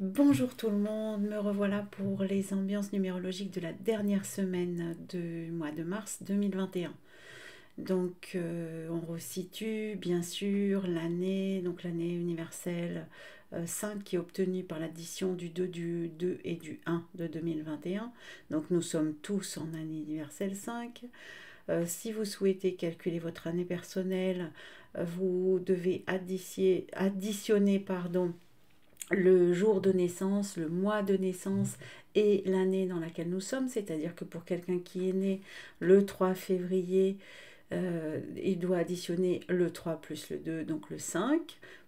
Bonjour tout le monde, me revoilà pour les ambiances numérologiques de la dernière semaine du mois de mars 2021. Donc on resitue bien sûr l'année, donc l'année universelle 5 qui est obtenue par l'addition du 2, du 2 et du 1 de 2021. Donc nous sommes tous en année universelle 5. Si vous souhaitez calculer votre année personnelle, vous devez additionner le jour de naissance, le mois de naissance et l'année dans laquelle nous sommes. C'est-à-dire que pour quelqu'un qui est né le 3 février, il doit additionner le 3 plus le 2, donc le 5,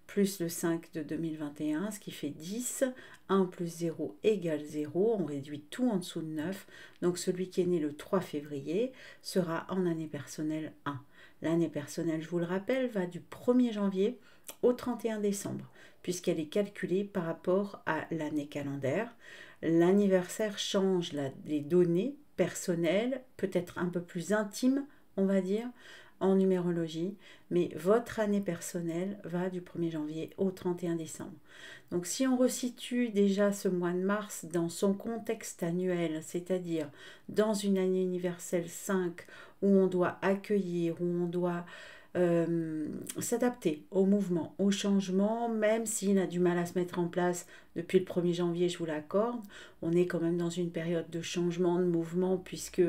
plus le 5 de 2021, ce qui fait 10. 1 plus 0 égale 0. On réduit tout en dessous de 9. Donc celui qui est né le 3 février sera en année personnelle 1. L'année personnelle, je vous le rappelle, va du 1er janvier au 31 décembre, puisqu'elle est calculée par rapport à l'année calendaire. L'anniversaire change les données personnelles, peut-être un peu plus intimes, on va dire, en numérologie, mais votre année personnelle va du 1er janvier au 31 décembre. Donc si on resitue déjà ce mois de mars dans son contexte annuel, c'est-à-dire dans une année universelle 5 où on doit accueillir, où on doit s'adapter au mouvement, au changement, même s'il a du mal à se mettre en place depuis le 1er janvier, je vous l'accorde. On est quand même dans une période de changement, de mouvement, puisque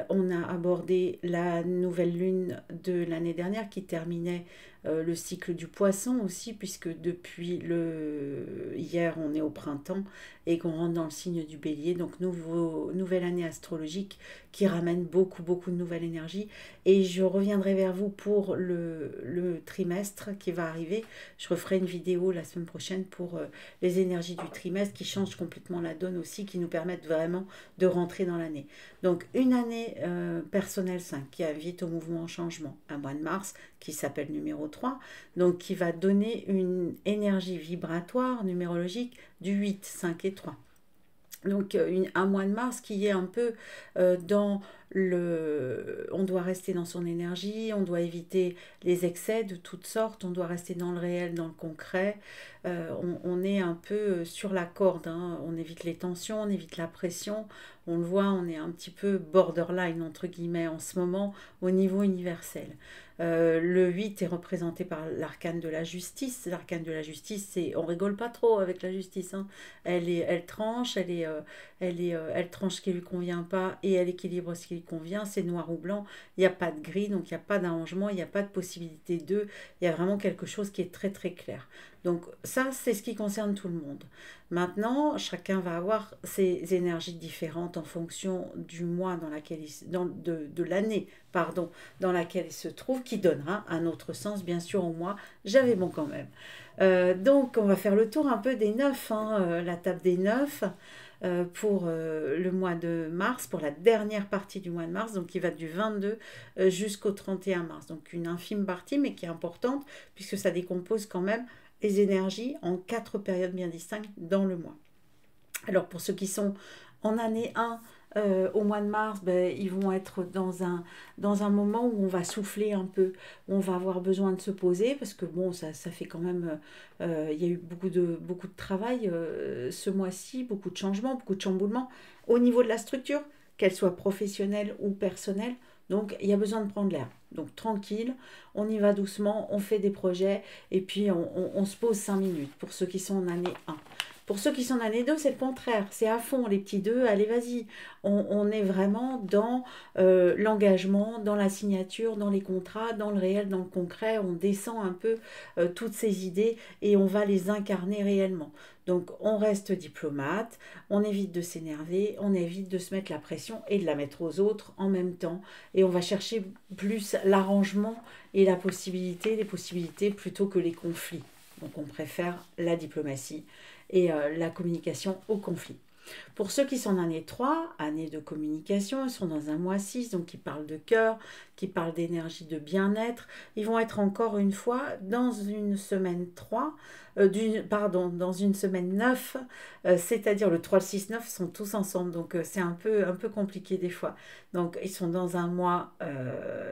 on a abordé la nouvelle lune de l'année dernière qui terminait le cycle du poisson aussi, puisque depuis hier on est au printemps et qu'on rentre dans le signe du bélier, donc nouvelle année astrologique qui ramène beaucoup de nouvelles énergies. Et je reviendrai vers vous pour le trimestre qui va arriver. Je referai une vidéo la semaine prochaine pour les énergies du trimestre qui changent complètement la donne aussi, qui nous permettent vraiment de rentrer dans l'année. Donc une année personnelle 5 qui invite au mouvement en changement, un mois de mars qui s'appelle numéro 3, donc qui va donner une énergie vibratoire numérologique du 8, 5 et 3. Donc un mois de mars qui est un peu dans le... On doit rester dans son énergie, on doit éviter les excès de toutes sortes, on doit rester dans le réel, dans le concret. On est un peu sur la corde, hein. On évite les tensions, on évite la pression. On le voit, on est un petit peu borderline, entre guillemets, en ce moment, au niveau universel. Le 8 est représenté par l'arcane de la justice. L'arcane de la justice, c'est, on rigole pas trop avec la justice, hein. Elle tranche, elle tranche ce qui lui convient pas et elle équilibre ce qui lui convient. C'est noir ou blanc. Il n'y a pas de gris, donc il n'y a pas d'arrangement, il n'y a pas de possibilité de. Il y a vraiment quelque chose qui est très clair. Donc ça, c'est ce qui concerne tout le monde. Maintenant, chacun va avoir ses énergies différentes en fonction du mois dans laquelle de l'année, pardon, dans laquelle il se trouve, qui donnera un autre sens, bien sûr, au mois. J'avais bon quand même. Donc, on va faire le tour un peu des 9, hein, la table des 9 pour le mois de mars, pour la dernière partie du mois de mars, donc qui va du 22 jusqu'au 31 mars. Donc, une infime partie, mais qui est importante, puisque ça décompose quand même les énergies en 4 périodes bien distinctes dans le mois. Alors, pour ceux qui sont en année 1, au mois de mars, ils vont être dans un moment où on va souffler un peu, où on va avoir besoin de se poser, parce que bon, ça fait quand même, il y a eu beaucoup de travail ce mois-ci, beaucoup de changements, beaucoup de chamboulements au niveau de la structure, qu'elle soit professionnelle ou personnelle. Donc, il y a besoin de prendre l'air. Donc, tranquille, on y va doucement, on fait des projets, et puis on se pose 5 minutes pour ceux qui sont en année 1. Pour ceux qui sont en année 2, c'est le contraire. C'est à fond, les petits 2, allez, vas-y. On est vraiment dans l'engagement, dans la signature, dans les contrats, dans le réel, dans le concret. On descend un peu toutes ces idées et on va les incarner réellement. Donc, on reste diplomate, on évite de s'énerver, on évite de se mettre la pression et de la mettre aux autres en même temps. Et on va chercher plus l'arrangement et les possibilités plutôt que les conflits. Donc, on préfère la diplomatie et la communication au conflit. Pour ceux qui sont en année 3, année de communication, ils sont dans un mois 6, donc qui parlent de cœur, qui parlent d'énergie, de bien-être. Ils vont être encore une fois dans une semaine 3, dans une semaine 9, c'est-à-dire le 3, le 6, 9 sont tous ensemble, donc c'est un peu compliqué des fois. Donc, ils sont dans un mois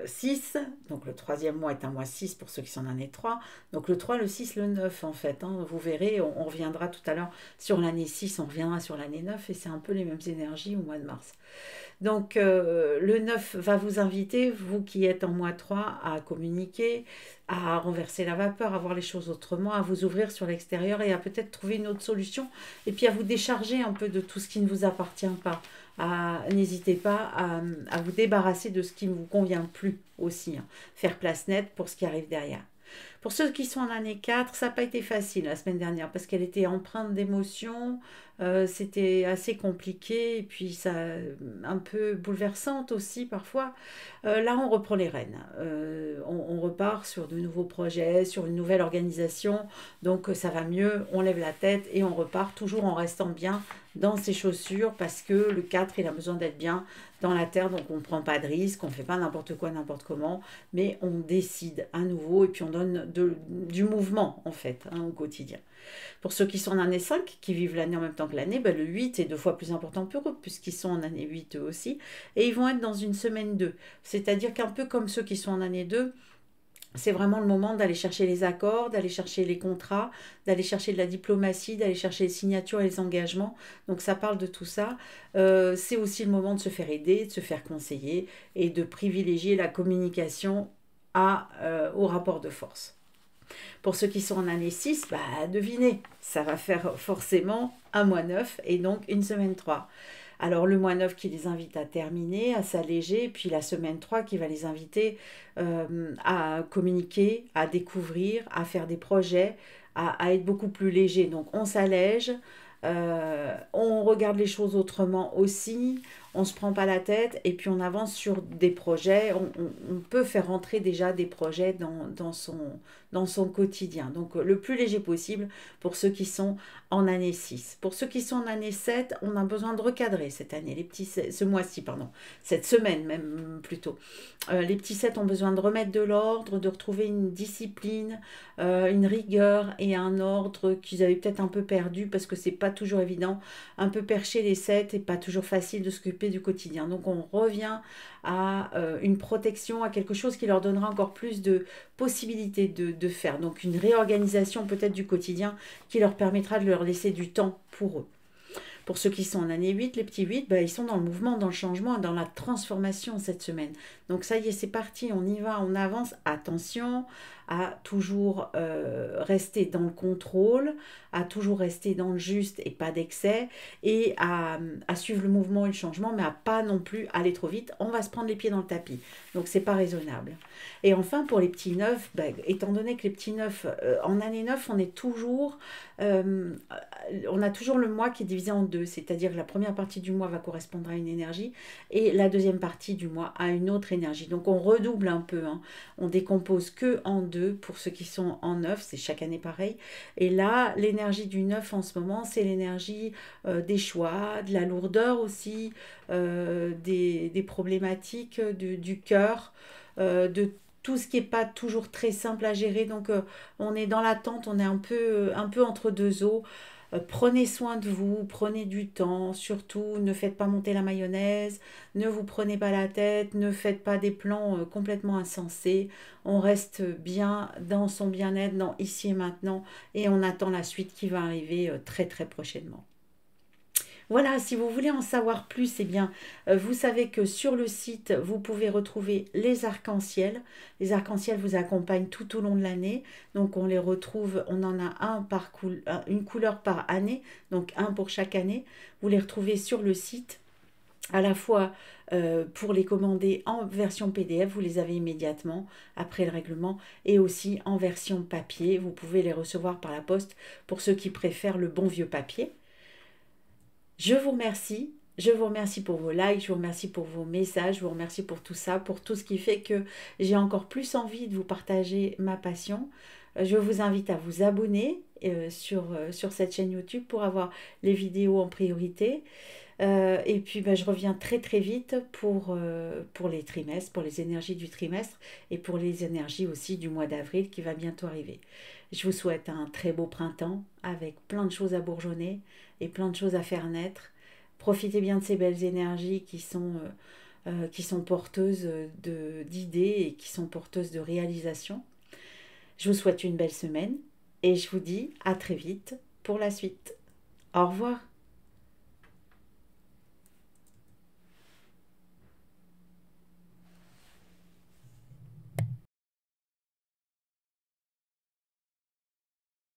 6. Donc, le troisième mois est un mois 6 pour ceux qui sont en année 3. Donc, le 3, le 6, le 9, en fait. Hein. Vous verrez, on reviendra tout à l'heure sur l'année 6, on reviendra sur l'année 9. Et c'est un peu les mêmes énergies au mois de mars. Donc, le 9 va vous inviter, vous qui êtes en mois 3, à communiquer, à renverser la vapeur, à voir les choses autrement, à vous ouvrir sur l'extérieur et à peut-être trouver une autre solution. Et puis à vous décharger un peu de tout ce qui ne vous appartient pas. N'hésitez pas à vous débarrasser de ce qui ne vous convient plus aussi. Hein. Faire place nette pour ce qui arrive derrière. Pour ceux qui sont en année 4, ça n'a pas été facile la semaine dernière parce qu'elle était empreinte d'émotions, c'était assez compliqué et puis ça un peu bouleversante aussi parfois. Là, on reprend les rênes. On repart sur de nouveaux projets, sur une nouvelle organisation. Donc ça va mieux, on lève la tête et on repart toujours en restant bien dans ses chaussures parce que le 4, il a besoin d'être bien dans la terre, donc on ne prend pas de risques, on ne fait pas n'importe quoi, n'importe comment, mais on décide à nouveau et puis on donne du mouvement en fait hein, au quotidien. Pour ceux qui sont en année 5, qui vivent l'année en même temps que l'année, ben, le 8 est 2 fois plus important pour eux, puisqu'ils sont en année 8 eux aussi, et ils vont être dans une semaine 2. C'est-à-dire qu'un peu comme ceux qui sont en année 2, c'est vraiment le moment d'aller chercher les accords, d'aller chercher les contrats, d'aller chercher de la diplomatie, d'aller chercher les signatures et les engagements. Donc ça parle de tout ça. C'est aussi le moment de se faire aider, de se faire conseiller et de privilégier la communication au rapport de force. Pour ceux qui sont en année 6, bah, devinez, ça va faire forcément un mois 9 et donc une semaine 3. Alors le mois 9 qui les invite à terminer, à s'alléger, puis la semaine 3 qui va les inviter à communiquer, à découvrir, à faire des projets, à être beaucoup plus léger. Donc on s'allège, on regarde les choses autrement aussi, on ne se prend pas la tête et puis on avance sur des projets. On peut faire rentrer déjà des projets dans son quotidien. Donc le plus léger possible pour ceux qui sont en année 6. Pour ceux qui sont en année 7, on a besoin de recadrer cette année, ce mois-ci, pardon, cette semaine même plutôt. Les petits 7 ont besoin de remettre de l'ordre, de retrouver une discipline, une rigueur et un ordre qu'ils avaient peut-être un peu perdu parce que c'est pas toujours évident, un peu perché les 7 et pas toujours facile de s'occuper du quotidien. Donc on revient à une protection, à quelque chose qui leur donnera encore plus de possibilités de faire. Donc une réorganisation peut-être du quotidien qui leur permettra de leur laisser du temps pour eux. Pour ceux qui sont en année 8, les petits 8, ils sont dans le mouvement, dans le changement, dans la transformation cette semaine. Donc ça y est, c'est parti, on y va, on avance. Attention à toujours rester dans le contrôle, à toujours rester dans le juste et pas d'excès, et à suivre le mouvement et le changement, mais à pas non plus aller trop vite. On va se prendre les pieds dans le tapis. Donc c'est pas raisonnable. Et enfin, pour les petits 9, étant donné que les petits 9, en année 9, on est toujours... on a toujours le mois qui est divisé en deux, c'est-à-dire que la première partie du mois va correspondre à une énergie et la deuxième partie du mois à une autre énergie. Donc on redouble un peu, hein. On décompose que en deux pour ceux qui sont en 9, c'est chaque année pareil. Et là, l'énergie du 9 en ce moment, c'est l'énergie des choix, de la lourdeur aussi, des problématiques du cœur, de tout ce qui n'est pas toujours très simple à gérer. Donc on est dans l'attente, on est un peu entre deux eaux. Prenez soin de vous, prenez du temps, surtout ne faites pas monter la mayonnaise, ne vous prenez pas la tête, ne faites pas des plans complètement insensés. On reste bien dans son bien-être, dans ici et maintenant, et on attend la suite qui va arriver très très prochainement. Voilà, si vous voulez en savoir plus, eh bien, vous savez que sur le site, vous pouvez retrouver les arcs-en-ciel. Les arcs-en-ciel vous accompagnent tout au long de l'année. Donc, on les retrouve, on en a une couleur par année, donc un pour chaque année. Vous les retrouvez sur le site, à la fois pour les commander en version PDF, vous les avez immédiatement après le règlement, et aussi en version papier. Vous pouvez les recevoir par la poste pour ceux qui préfèrent le bon vieux papier. Je vous remercie pour vos likes, je vous remercie pour vos messages, je vous remercie pour tout ça, pour tout ce qui fait que j'ai encore plus envie de vous partager ma passion. Je vous invite à vous abonner sur cette chaîne YouTube pour avoir les vidéos en priorité. Et puis je reviens très très vite pour les trimestres, pour les énergies du trimestre et pour les énergies aussi du mois d'avril qui va bientôt arriver. Je vous souhaite un très beau printemps avec plein de choses à bourgeonner et plein de choses à faire naître. Profitez bien de ces belles énergies qui sont qui sont porteuses d'idées et qui sont porteuses de réalisations. Je vous souhaite une belle semaine et je vous dis à très vite pour la suite. Au revoir.